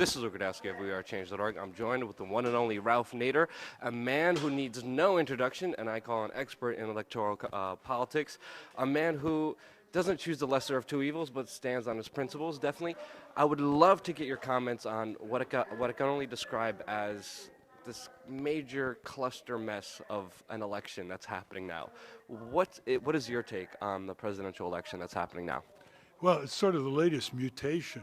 This is Rudkowski of WeAreChange.org. I'm joined with the one and only Ralph Nader, a man who needs no introduction, and I call an expert in electoral politics, a man who doesn't choose the lesser of two evils, but stands on his principles, definitely. I would love to get your comments on what I can only describe as this major cluster mess of an election that's happening now. What is your take on the presidential election that's happening now? Well, it's sort of the latest mutation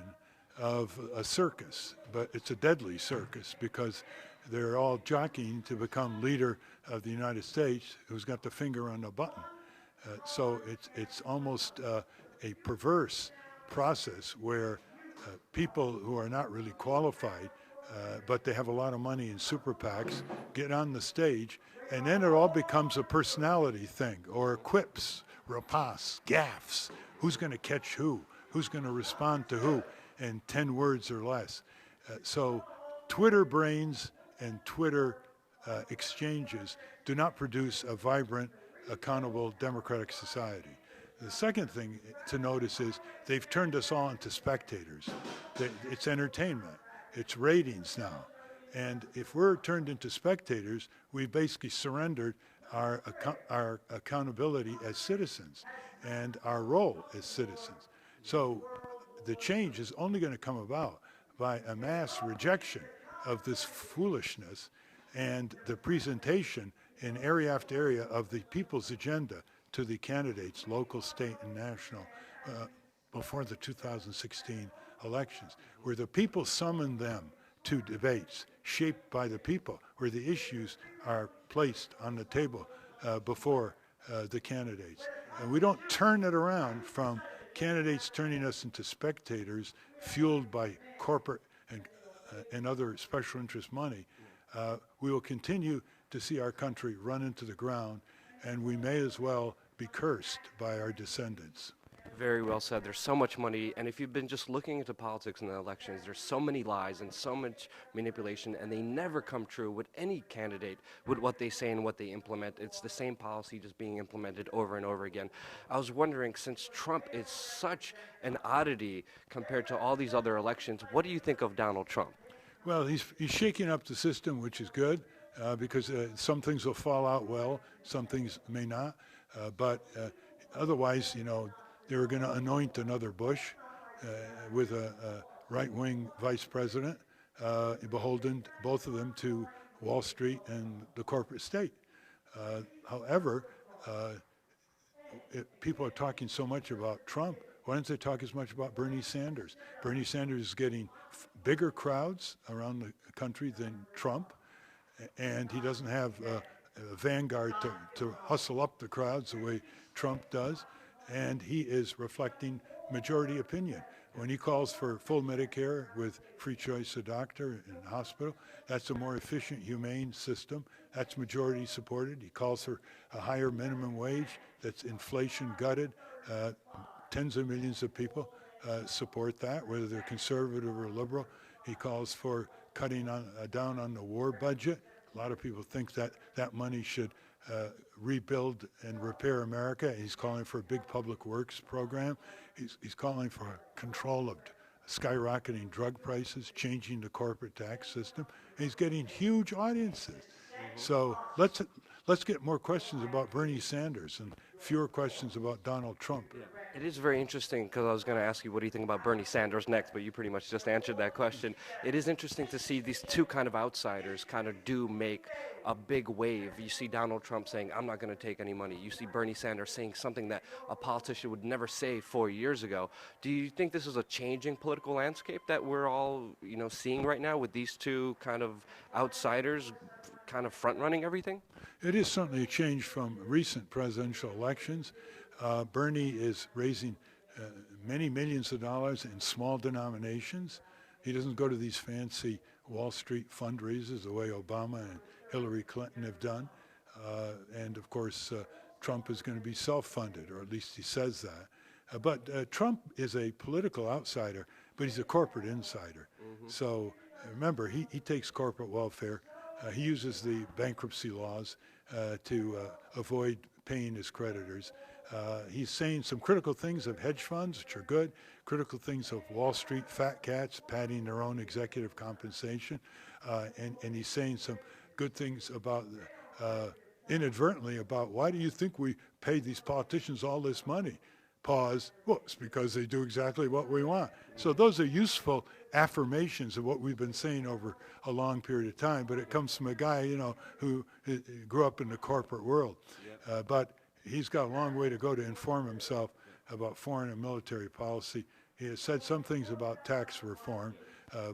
of a circus, but it's a deadly circus because they're all jockeying to become leader of the United States who's got the finger on the button. So it's almost a perverse process where people who are not really qualified, but they have a lot of money in super PACs, get on the stage, and then it all becomes a personality thing, or quips, rapace, gaffes. Who's going to catch who? Who's going to respond to who in 10 words or less? So Twitter brains and Twitter exchanges do not produce a vibrant, accountable, democratic society. The second thing to notice is they've turned us all into spectators. It's entertainment. It's ratings now. And if we're turned into spectators, we've basically surrendered our accountability as citizens and our role as citizens. So the change is only going to come about by a mass rejection of this foolishness and the presentation in area after area of the people's agenda to the candidates, local, state, and national, before the 2016 elections, where the people summon them to debates shaped by the people, where the issues are placed on the table before the candidates. And we don't turn it around from candidates turning us into spectators fueled by corporate and other special interest money. We will continue to see our country run into the ground, and we may as well be cursed by our descendants. Very well said. There's so much money, and if you've been just looking into politics in the elections, there's so many lies and so much manipulation, and they never come true with any candidate, with what they say and what they implement. It's the same policy just being implemented over and over again. I was wondering, since Trump is such an oddity compared to all these other elections, what do you think of Donald Trump? Well, he's shaking up the system, which is good, because some things will fall out well, some things may not, but otherwise, you know, they were going to anoint another Bush with a right-wing vice president, beholden, both of them, to Wall Street and the corporate state. However, people are talking so much about Trump. Why don't they talk as much about Bernie Sanders? Bernie Sanders is getting bigger crowds around the country than Trump, and he doesn't have a vanguard to hustle up the crowds the way Trump does. And he is reflecting majority opinion. When he calls for full Medicare with free choice of doctor in the hospital, that's a more efficient, humane system. That's majority supported. He calls for a higher minimum wage that's inflation gutted. Tens of millions of people support that, whether they're conservative or liberal. He calls for cutting down on the war budget. A lot of people think that that money should rebuild and repair America. He's calling for a big public works program. He's calling for control of skyrocketing drug prices, changing the corporate tax system. And he's getting huge audiences. So let's get more questions about Bernie Sanders and fewer questions about Donald Trump. Yeah. It is very interesting, because I was going to ask you, what do you think about Bernie Sanders next, but you pretty much just answered that question. It is interesting to see these two kind of outsiders kind of do make a big wave. You see Donald Trump saying, I'm not going to take any money. You see Bernie Sanders saying something that a politician would never say 4 years ago. Do you think this is a changing political landscape that we're all, seeing right now, with these two kind of outsiders kind of front-running everything? It is certainly a change from recent presidential elections. Bernie is raising many millions of dollars in small denominations. He doesn't go to these fancy Wall Street fundraisers the way Obama and Hillary Clinton have done. And of course, Trump is going to be self-funded, or at least he says that. But Trump is a political outsider, but he's a corporate insider. So remember, he takes corporate welfare. He uses the bankruptcy laws to avoid paying his creditors. He's saying some critical things of hedge funds, which are good, critical things of Wall Street fat cats padding their own executive compensation, and he's saying some good things about, inadvertently, about why do you think we pay these politicians all this money? Pause. Well, it's because they do exactly what we want. So those are useful affirmations of what we've been saying over a long period of time, but it comes from a guy, who grew up in the corporate world. But he's got a long way to go to inform himself about foreign and military policy. He has said some things about tax reform,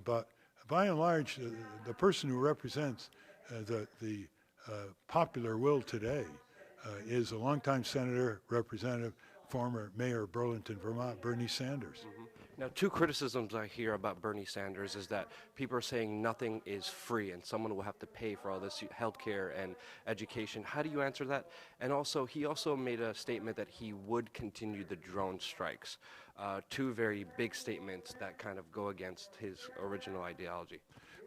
but by and large, the person who represents the popular will today is a longtime senator, representative, former mayor of Burlington, Vermont, Bernie Sanders. Now, two criticisms I hear about Bernie Sanders is that people are saying nothing is free and someone will have to pay for all this healthcare and education. How do you answer that? And also, he also made a statement that he would continue the drone strikes. Two very big statements that kind of go against his original ideology.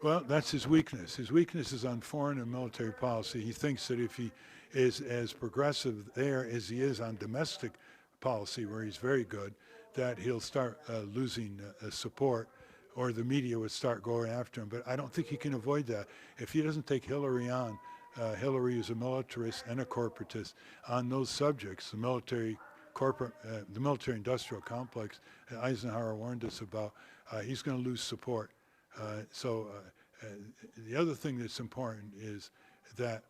Well, that's his weakness. His weakness is on foreign and military policy. He thinks that if he is as progressive there as he is on domestic policy, where he's very good, that he'll start losing support, or the media would start going after him. But I don't think he can avoid that. If he doesn't take Hillary on, Hillary is a militarist and a corporatist on those subjects, the military industrial complex that Eisenhower warned us about, he's going to lose support. So the other thing that's important is that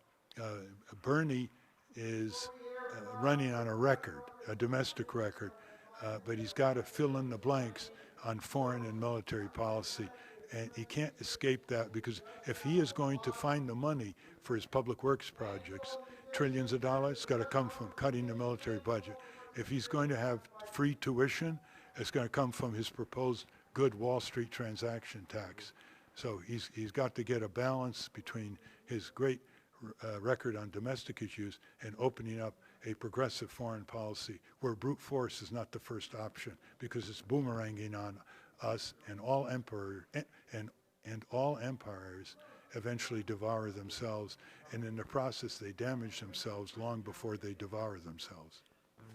Bernie is running on a record, a domestic record, but he's got to fill in the blanks on foreign and military policy. And he can't escape that, because if he is going to find the money for his public works projects, trillions of dollars, it's got to come from cutting the military budget. If he's going to have free tuition, it's going to come from his proposed good Wall Street transaction tax. So he's got to get a balance between his great record on domestic issues and opening up a progressive foreign policy where brute force is not the first option, because it's boomeranging on us, and all empires eventually devour themselves, and in the process they damage themselves long before they devour themselves.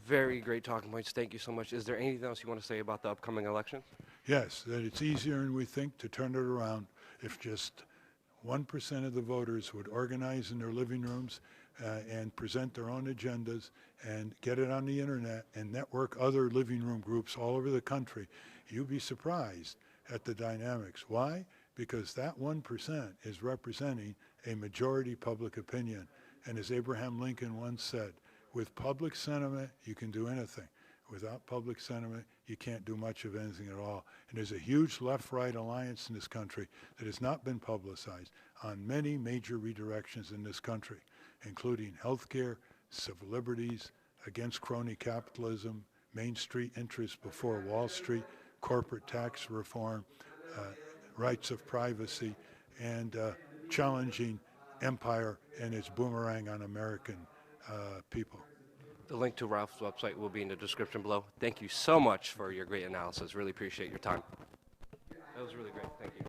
Very great talking points. Thank you so much. Is there anything else you want to say about the upcoming election? Yes, that it's easier than we think to turn it around if just 1% of the voters would organize in their living rooms and present their own agendas and get it on the internet and network other living room groups all over the country. You'd be surprised at the dynamics. Why? Because that 1% is representing a majority public opinion. And as Abraham Lincoln once said, with public sentiment, you can do anything. Without public sentiment, you can't do much of anything at all. And there's a huge left-right alliance in this country that has not been publicized on many major redirections in this country, including healthcare, civil liberties, against crony capitalism, Main Street interests before Wall Street, corporate tax reform, rights of privacy, and challenging empire and its boomerang on American people. The link to Ralph's website will be in the description below. Thank you so much for your great analysis. Really appreciate your time. That was really great. Thank you.